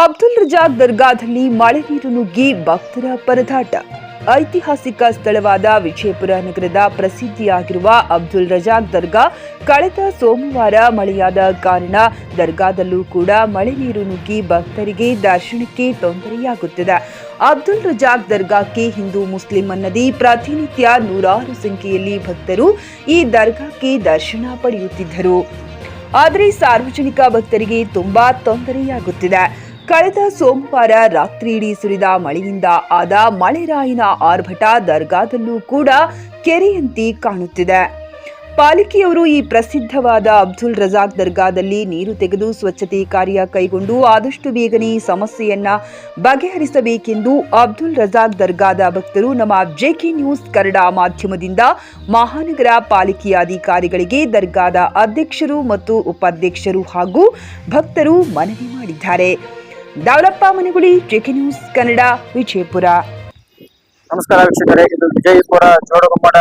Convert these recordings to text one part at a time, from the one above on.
ಅಬ್ದುಲ್ ರಜಾಕ್ ದರ್ಗಾದಲ್ಲಿ ಮಳೆ ನೀರು ನುಗ್ಗಿ ಭಕ್ತರ ಪರದಾಟ. ಐತಿಹಾಸಿಕ ಸ್ಥಳವಾದ ವಿಜಯಪುರ ನಗರದ ಪ್ರಸಿದ್ಧಿಯಾಗಿರುವ ಅಬ್ದುಲ್ ರಜಾಕ್ ದರ್ಗಾ ಕಳೆದ ಸೋಮವಾರ ಮಳೆಯಾದ ಕಾರಣ ದರ್ಗಾದಲ್ಲೂ ಕೂಡ ಮಳೆ ನೀರು ನುಗ್ಗಿ ಭಕ್ತರಿಗೆ ದರ್ಶನಕ್ಕೆ ತೊಂದರೆಯಾಗುತ್ತಿದೆ. ಅಬ್ದುಲ್ ರಜಾಕ್ ದರ್ಗಾಕ್ಕೆ ಹಿಂದೂ ಮುಸ್ಲಿಂ ಅನ್ನದೇ ಪ್ರತಿನಿತ್ಯ ನೂರಾರು ಸಂಖ್ಯೆಯಲ್ಲಿ ಭಕ್ತರು ಈ ದರ್ಗಾಕ್ಕೆ ದರ್ಶನ ಪಡೆಯುತ್ತಿದ್ದರು. ಆದರೆ ಸಾರ್ವಜನಿಕ ಭಕ್ತರಿಗೆ ತುಂಬಾ ತೊಂದರೆಯಾಗುತ್ತಿದೆ. ಕಳೆದ ಸೋಮವಾರ ರಾತ್ರಿಯಿಡೀ ಸುರಿದ ಮಳೆಯಿಂದ ಆದ ಮಳೆರಾಯಿನ ಆರ್ಭಟ ದರ್ಗಾದಲ್ಲೂ ಕೂಡ ಕೆರೆಯಂತೆ ಕಾಣುತ್ತಿದೆ. ಪಾಲಿಕೆಯವರು ಈ ಪ್ರಸಿದ್ಧವಾದ ಅಬ್ದುಲ್ ರಜಾಕ್ ದರ್ಗಾದಲ್ಲಿ ನೀರು ತೆಗೆದು ಸ್ವಚ್ಛತೆ ಕಾರ್ಯ ಕೈಗೊಂಡು ಆದಷ್ಟು ಬೇಗನೆ ಸಮಸ್ಯೆಯನ್ನ ಬಗೆಹರಿಸಬೇಕೆಂದು ಅಬ್ದುಲ್ ರಜಾಕ್ ದರ್ಗಾದ ಭಕ್ತರು ನಮ್ಮ ಜೆಕೆ ನ್ಯೂಸ್ ಕನ್ನಡ ಮಾಧ್ಯಮದಿಂದ ಮಹಾನಗರ ಪಾಲಿಕೆಯ ಅಧಿಕಾರಿಗಳಿಗೆ, ದರ್ಗಾದ ಅಧ್ಯಕ್ಷರು ಮತ್ತು ಉಪಾಧ್ಯಕ್ಷರು ಹಾಗೂ ಭಕ್ತರು ಮನವಿ ಮಾಡಿದ್ದಾರೆ. ದಾವಲಪ್ಪ ಮನೆಗುಳಿ, ಜೆಕೆ ನ್ಯೂಸ್ ಕನ್ನಡ, ವಿಜಯಪುರ. ನಮಸ್ಕಾರ ವೀಕ್ಷಕರೇ, ಇದು ವಿಜಯಪುರ ಜೋಡುಗುಮ್ಮಟ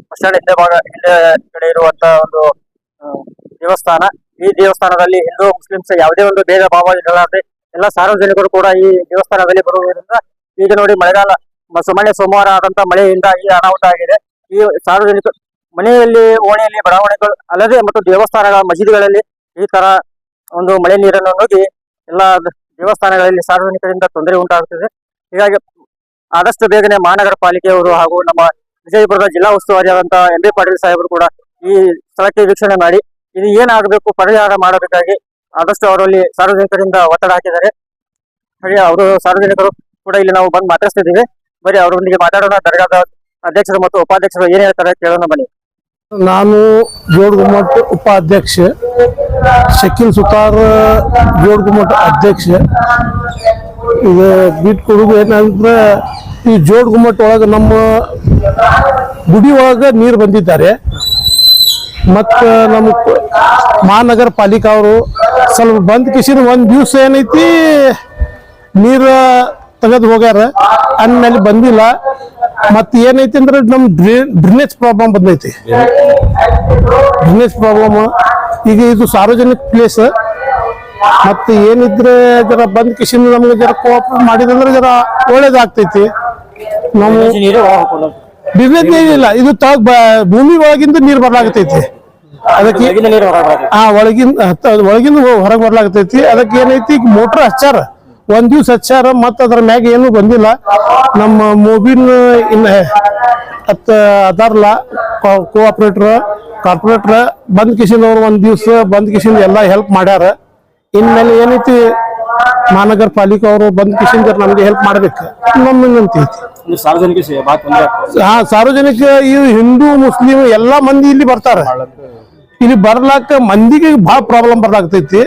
ಬಸ್ ಸ್ಟ್ಯಾಂಡ್ ಹಿಂದೆ ಇರುವಂತಹ ಒಂದು ದೇವಸ್ಥಾನ. ಈ ದೇವಸ್ಥಾನದಲ್ಲಿ ಹಿಂದೂ ಮುಸ್ಲಿಮ್ಸ್ ಯಾವುದೇ ಒಂದು ಭೇದ ಭಾವ ಇರಲಾರದೆ ಎಲ್ಲ ಸಾರ್ವಜನಿಕರು ಕೂಡ ಈ ದೇವಸ್ಥಾನದಲ್ಲಿ ಬರುವುದರಿಂದ ಈಗ ನೋಡಿ ಮಳೆಗಾಲ ಸಾಮಾನ್ಯ ಸೋಮವಾರ ಆದಂತ ಮಳೆಯಿಂದ ಈ ಅನಾಹುತ ಆಗಿದೆ. ಈ ಸಾರ್ವಜನಿಕರು ಮನೆಯಲ್ಲಿ, ಓಣಿಯಲ್ಲಿ, ಬಡಾವಣೆಗಳು ಅಲ್ಲದೆ ಮತ್ತು ದೇವಸ್ಥಾನಗಳ ಮಸೀದಿಗಳಲ್ಲಿ ಈ ತರ ಒಂದು ಮಳೆ ನೀರನ್ನು ನುಗ್ಗಿ ಎಲ್ಲ ದೇವಸ್ಥಾನಗಳಲ್ಲಿ ಸಾರ್ವಜನಿಕರಿಂದ ತೊಂದರೆ ಉಂಟಾಗುತ್ತದೆ. ಹೀಗಾಗಿ ಆದಷ್ಟು ಬೇಗನೆ ಮಹಾನಗರ ಪಾಲಿಕೆಯವರು ಹಾಗೂ ನಮ್ಮ ವಿಜಯಪುರದ ಜಿಲ್ಲಾ ಉಸ್ತುವಾರಿಯಾದಂತಹ ಎಂ.ಬಿ. ಪಾಟೀಲ್ ಸಾಹೇಬರು ಕೂಡ ಈ ಸ್ಥಳಕ್ಕೆ ವೀಕ್ಷಣೆ ಮಾಡಿ ಇದು ಏನಾಗಬೇಕು ಪರಿಹಾರ ಮಾಡಬೇಕಾಗಿ ಆದಷ್ಟು ಅವರಲ್ಲಿ ಸಾರ್ವಜನಿಕರಿಂದ ಒತ್ತಡ ಹಾಕಿದ್ದಾರೆ. ಹಾಗೆ ಅವರು ಸಾರ್ವಜನಿಕರು ಕೂಡ ಇಲ್ಲಿ ನಾವು ಬಂದು ಮಾತಾಡ್ತಿದ್ದೀವಿ. ಬರೀ ಅವರೊಂದಿಗೆ ಮಾತಾಡೋಣ. ದರ್ಗಾದ ಅಧ್ಯಕ್ಷರು ಮತ್ತು ಉಪಾಧ್ಯಕ್ಷರು ಏನ್ ಹೇಳ್ತಾರೆ ಕೇಳೋಣ ಬನ್ನಿ. ನಾನು ಜೋಡುಗುಮ್ಮಟ ಉಪಾಧ್ಯಕ್ಷ, ಶಕೀಲ್ ಸುತಾರ್ ಜೋಡುಗುಮ್ಮಟ ಅಧ್ಯಕ್ಷ. ಇದು ಬಿಟ್ಟು ಕೊಡುಗು ಏನಂದ್ರೆ ಈ ಜೋಡುಗುಮ್ಮಟ ಒಳಗೆ ನಮ್ಮ ಗುಡಿ ಒಳಗೆ ನೀರು ಬಂದಿದ್ದಾರೆ. ಮತ್ತು ನಮ್ಮ ಮಹಾನಗರ ಪಾಲಿಕೆ ಅವರು ಸ್ವಲ್ಪ ಬಂದ್ ಕಿಸಿನ ಒಂದ್ ದಿವ್ಸ ಏನೈತಿ ನೀರು ತೆಗೆದು ಹೋಗ್ಯಾರ, ಅಂದ್ಮೇಲೆ ಬಂದಿಲ್ಲ. ಮತ್ತೆ ಏನೈತಿ ಅಂದ್ರೆ ನಮ್ ಡ್ರೈನೇಜ್ ಪ್ರಾಬ್ಲಮ್ ಬಂದೈತಿ. ಡ್ರೈನೇಜ್ ಪ್ರಾಬ್ಲಮ್ ಈಗ ಇದು ಸಾರ್ವಜನಿಕ ಪ್ಲೇಸ್. ಮತ್ತೆ ಏನಿದ್ರೆ ಜರ ಬಂದ್ ಕಿಶನ್ ನಮ್ಗೆ ಜರ ಕೋಆಪರೇಟ್ ಮಾಡಿದಂದ್ರೆ ಜರ ಒಳ್ಳೇದಾಗ್ತೈತಿ. ನಾವು ಡ್ರೈನೇಜ್ ನೀರಿಲ್ಲ, ಇದು ಭೂಮಿ ಒಳಗಿಂದ ನೀರು ಬರ್ಲಾಗತೈತಿ. ಅದಕ್ಕೆ ಒಳಗಿಂದ ಹೊರಗೆ ಬರ್ಲಾಗತೈತಿ. ಅದಕ್ಕೆ ಏನೈತಿ ಮೋಟರ್ ಹಚ್ಚಾರ, ಒಂದ್ ದಿವ್ಸ ಹಚ್ಚಾರ, ಮತ್ತ ಅದ್ರ ಮ್ಯಾಗ ಏನು ಬಂದಿಲ್ಲ. ನಮ್ಮ ಮೊಬಿಲ್ ಅದಾರಲ್ಲ ಕೋಆಪರೇಟರ್, ಕಾರ್ಪೊರೇಟರ್ ಬಂದ್ ಕಿಶನ್ ಅವ್ರು ಒಂದ್ ದಿವ್ಸ ಬಂದ್ ಕಿಶನ್ ಎಲ್ಲಾ ಹೆಲ್ಪ್ ಮಾಡ್ಯಾರ. ಇನ್ಮೇಲೆ ಏನೈತಿ ಮಹಾನಗರ ಪಾಲಿಕೆ ಅವರು ಬಂದ್ ಕಿಶನ್ ನಮ್ಗೆ ಹೆಲ್ಪ್ ಮಾಡ್ಬೇಕು ನಮ್ಮಂತೈತಿ. ಸಾರ್ವಜನಿಕ ಈ ಹಿಂದೂ ಮುಸ್ಲಿಂ ಎಲ್ಲಾ ಮಂದಿ ಇಲ್ಲಿ ಬರ್ತಾರ. ಇಲ್ಲಿ ಬರ್ಲಾಕ ಮಂದಿಗೆ ಬಹಳ ಪ್ರಾಬ್ಲಮ್ ಬರ್ಲಾಗ್ತೈತಿ.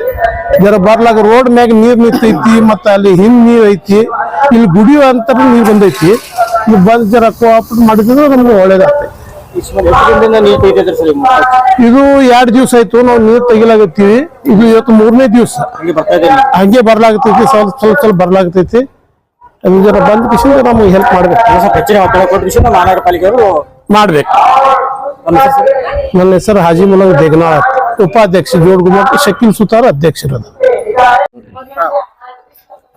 ಜರ ಬರ್ಲಾಕ ರೋಡ್ ಮ್ಯಾಗ ನೀರ್ ನಿಂತೈತಿ, ಮತ್ತ ಅಲ್ಲಿ ಹಿಂದ್ ನೀರ್ ಐತಿ, ಇಲ್ಲಿ ಗುಡಿ ಅಂತ ನೀರ್ ಬಂದೈತಿ. ಬಂದ್ ಜರ ಕೋಆಪರೇಟ್ ಮಾಡಿದ್ರೆ ನಮ್ಗೆ ಒಳ್ಳೇದಾಗ್ತೈತಿ. ಇದು 2 ದಿವ್ಸ ಆಯ್ತು ನಾವು ನೀರ್ ತೆಗಿಲಾಗತ್ತೀವಿ. ಇದು ಇವತ್ತು 3ನೇ ದಿವ್ಸ ಹಂಗೆ ಬರ್ಲಾಗತೈತಿ. ಸ್ವಲ್ಪ ಬರ್ಲಾಗತೈತಿ. ಜರ ಬಂದ್ ಕಿಶನ್ ನಮ್ಗೆ ಹೆಲ್ಪ್ ಮಾಡ್ಬೇಕು, ಮಹಾನಗರ ಪಾಲಿಕೆಯವರು ಮಾಡ್ಬೇಕು. ನನ್ನ ಹೆಸರು ಹಾಜಿ ಮುಲಂಗ್ ದೇಗನಾಳ್, उपाध्यक्ष जोड़गुमट, शकील सुतार अध्यक्ष।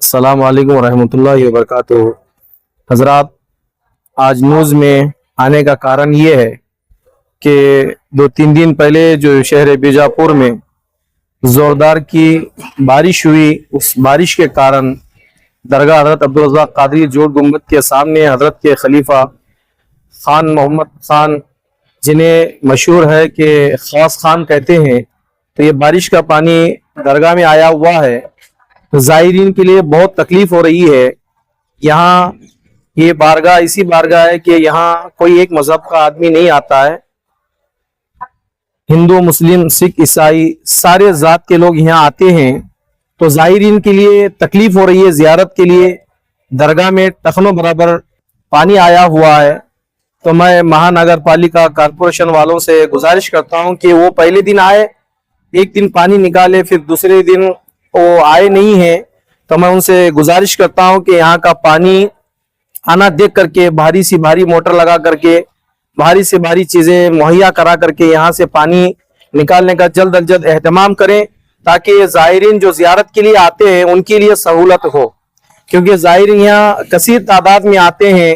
अस्सलाम वालेकुम रहमतुल्लाहि व बरकातुहू। हजरात, आज न्यूज में आने का कारण ये है कि 2-3 दिन पहले जो शहर बीजापुर में जोरदार की बारिश हुई, उस बारिश के कारण दरगाह हजरत अब्दुल रज़ाक कादरी जोड़ गुम्बद के सामने हजरत के खलीफा खान मोहम्मद खान, जिन्हें मशहूर है कि खास खान कहते हैं, तो ये बारिश का पानी दरगाह में आया हुआ है। ज़ायरीन के लिए बहुत तकलीफ हो रही है। यहाँ ये बारगाह इसी बारगाह है कि यहाँ कोई एक मजहब का आदमी नहीं आता है। हिंदू, मुस्लिम, सिख, ईसाई सारे जात के लोग यहाँ आते हैं। तो ज़ायरीन के लिए तकलीफ हो रही है। जियारत के लिए दरगाह में टखनों बराबर पानी आया हुआ है। तो मैं महानगर पालिका कारपोरेशन वालों से गुजारिश करता हूं कि वो पहले दिन आए, एक दिन पानी निकाले, फिर दूसरे दिन वो आए नहीं है। तो मैं उनसे गुजारिश करता हूं कि यहाँ का पानी आना देख करके भारी सी भारी मोटर लगा करके भारी से भारी चीजें मुहैया करा करके यहाँ से पानी निकालने का जल्द अज जल्द एहतमाम करें। ताकि ज़ायरीन जो जियारत के लिए आते हैं उनके लिए सहूलत हो, क्योंकि ज़ायरीन यहाँ कसीर तादाद में आते हैं।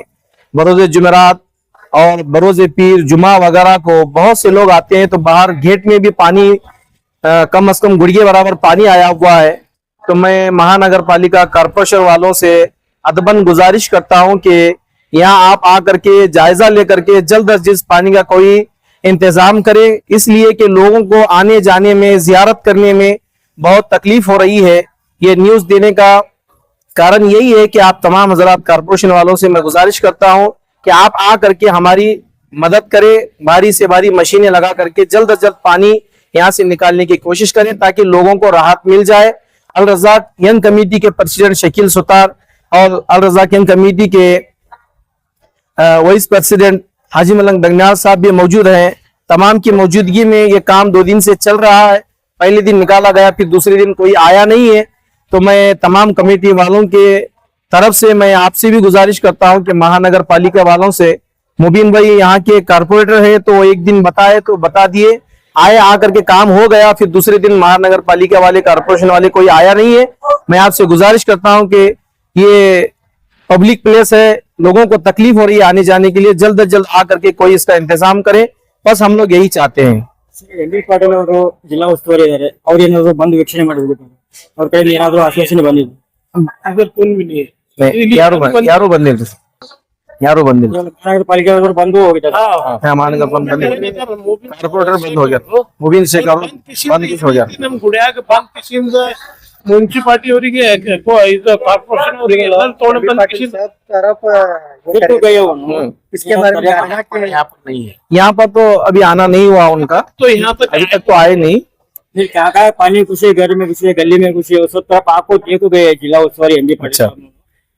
बरोज़ जुमेरात और बरोज़ पीर जुमा वगैरह को बहुत से लोग आते हैं, तो बाहर गेट में भी पानी कम से कम गुड़िये बराबर पानी आया हुआ है। तो मैं महानगर पालिका कारपोरेशन वालों से अदबन गुजारिश करता हूं कि यहाँ आप आकर के जायजा लेकर के जल्द अज जल्द पानी का कोई इंतजाम करें, इसलिए कि लोगों को आने जाने में, जियारत करने में बहुत तकलीफ हो रही है। ये न्यूज देने का कारण यही है कि आप तमाम हजरात कारपोरेशन वालों से मैं गुजारिश करता हूं कि आप आ करके हमारी मदद करें, भारी से भारी मशीनें लगा करके जल्द अज जल्द पानी यहाँ से निकालने की कोशिश करें ताकि लोगों को राहत मिल जाए। अल रज़ाक यंग कमेटी के प्रेसिडेंट शकील सुतार और अल रज़ाक यंग कमेटी के वाइस प्रेसिडेंट हाजी मलंग दंगनाल साहब भी मौजूद हैं। तमाम की मौजूदगी में ये काम 2 दिन से चल रहा है। पहले दिन निकाला गया, फिर दूसरे दिन कोई आया नहीं है। तो मैं तमाम कमेटी वालों के तरफ से मैं आपसे भी गुजारिश करता हूं कि महानगर पालिका वालों से, मुबीन भाई यहाँ के कारपोरेटर है तो एक दिन बताए तो बता दिए, आए आकर के काम हो गया, फिर दूसरे दिन महानगर पालिका वाले, कारपोरेशन वाले कोई आया नहीं है। मैं आपसे गुजारिश करता हूं कि ये पब्लिक प्लेस है, लोगों को तकलीफ हो रही है आने जाने के लिए, जल्द से जल्द आकर के कोई इसका इंतजाम करे, बस हम लोग यही चाहते हैं। ಎಂ.ಬಿ. ಪಾಟೀಲ್ ಅವರು ಜಿಲ್ಲಾ ಉಸ್ತುವಾರಿ ಇದ್ದಾರೆ, ಅವ್ರು ಏನಾದ್ರು ಬಂದು ವೀಕ್ಷಣೆ ಮಾಡಿ ಹೋಗಿದ್ದಾರೆ, ಅವ್ರ ಕೈಯಲ್ಲಿ ಏನಾದ್ರು ಆಶ್ವಾಸನೆ ಬಂದಿದೆ? ಯಾರು ಬಂದಿಲ್ಲ, ಯಾರು ಬಂದಿಲ್ಲ, ಮಹಾನಗರ ಪಾಲಿಕೆ ಅವರು ಬಂದು ಹೋಗಿದ್ದಾರೆ. महानगर ಕಾರ್ಪೊರೇಟರ್ ಬಂದು ಹೋಗ್ಯಾರ, ಮುಬೀನ್ ಶೇಖ್ ಅವರು ಬಂದ್ ಕಿಸಿ ಹೋಗ್ಯಾರ. ನಮ್ ಗುಡಿಯಾಗ ಬಂದ್ ಕಿಸಿಂದ ಮುನ್ಸಿಪಾಲಿಟಿ ಅವರಿಗೆ ಇದು ಕಾರ್ಪೊರೇಷನ್ ಅವರಿಗೆ ಎಲ್ಲ ತಗೊಂಡು ಬಂದ್ ಕಿಸಿಂದ बिल्कुल गए हो। इसके बारे में यहाँ पर नहीं है, यहाँ पर तो अभी आना नहीं हुआ उनका, तो यहाँ तक अभी तक तो आए नहीं। फिर क्या कहा, पानी घुसे, घर में घुसे, गली में घुसे, उस तरफ आपको देखो गए जिला उस्तुवारी एम.बी. पाटिल अच्छा। साहब।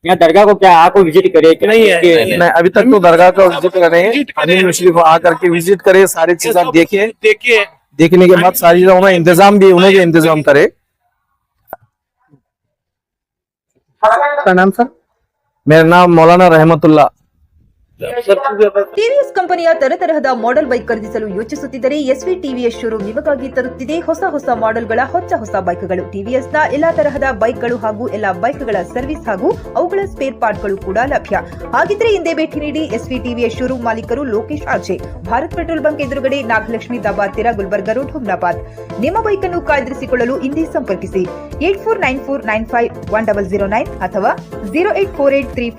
यहाँ दरगाह को क्या आपको विजिट करे कि नहीं है, नहीं, अभी तक तो दरगाह का विजिट कर रहे हैं। अनिल मुशर्रफ आकर के विजिट करे, सारी चीजें देखे, देखिए देखने के बाद सारी चीजें उन्हें इंतजाम भी, उन्हें भी इंतजाम करे। का नाम सर? मेरा नाम मौलाना रहमतुल्ला। ಟಿವಿಎಸ್ ಕಂಪನಿಯ ತರತರಹದ ಮಾಡೆಲ್ ಬೈಕ್ ಖರೀದಿಸಲು ಯೋಚಿಸುತ್ತಿದ್ದರೆ ಎಸ್ವಿ ಟಿವಿಎಸ್ ಶೋರೂಮ್ ನಿಮಗಾಗಿ ತರುತ್ತಿದೆ ಹೊಸ ಮಾಡೆಲ್ಗಳ ಹೊಸ ಬೈಕ್ಗಳು. ಟಿವಿಎಸ್ ನ ಎಲ್ಲಾ ತರಹದ ಬೈಕ್ಗಳು ಹಾಗೂ ಎಲ್ಲಾ ಬೈಕ್ಗಳ ಸರ್ವಿಸ್ ಹಾಗೂ ಅವುಗಳ ಸ್ಪೇರ್ ಪಾರ್ಟ್ಗಳು ಕೂಡ ಲಭ್ಯ. ಹಾಗಿದ್ರೆ ಹಿಂದೆ ಭೇಟಿ ನೀಡಿ ಎಸ್ವಿ ಟಿವಿಎಸ್ ಶೋರೂಮ್ ಮಾಲೀಕರು Lokesh RJ, Bharat petrol bunk ಎದುರುಗಡೆ, ನಾಗಲಕ್ಷ್ಮಿ ದಾಬಾ ಹತ್ತಿರ, ಗುಲ್ಬರ್ಗ ರೋಡ್, ಹುಮ್ನಾಬಾದ್. ನಿಮ್ಮ ಬೈಕ್ ಅನ್ನು ಕಾಯ್ದಿರಿಸಿಕೊಳ್ಳಲು ಹಿಂದೆ ಸಂಪರ್ಕಿಸಿ 8494951009 ಅಥವಾ 08483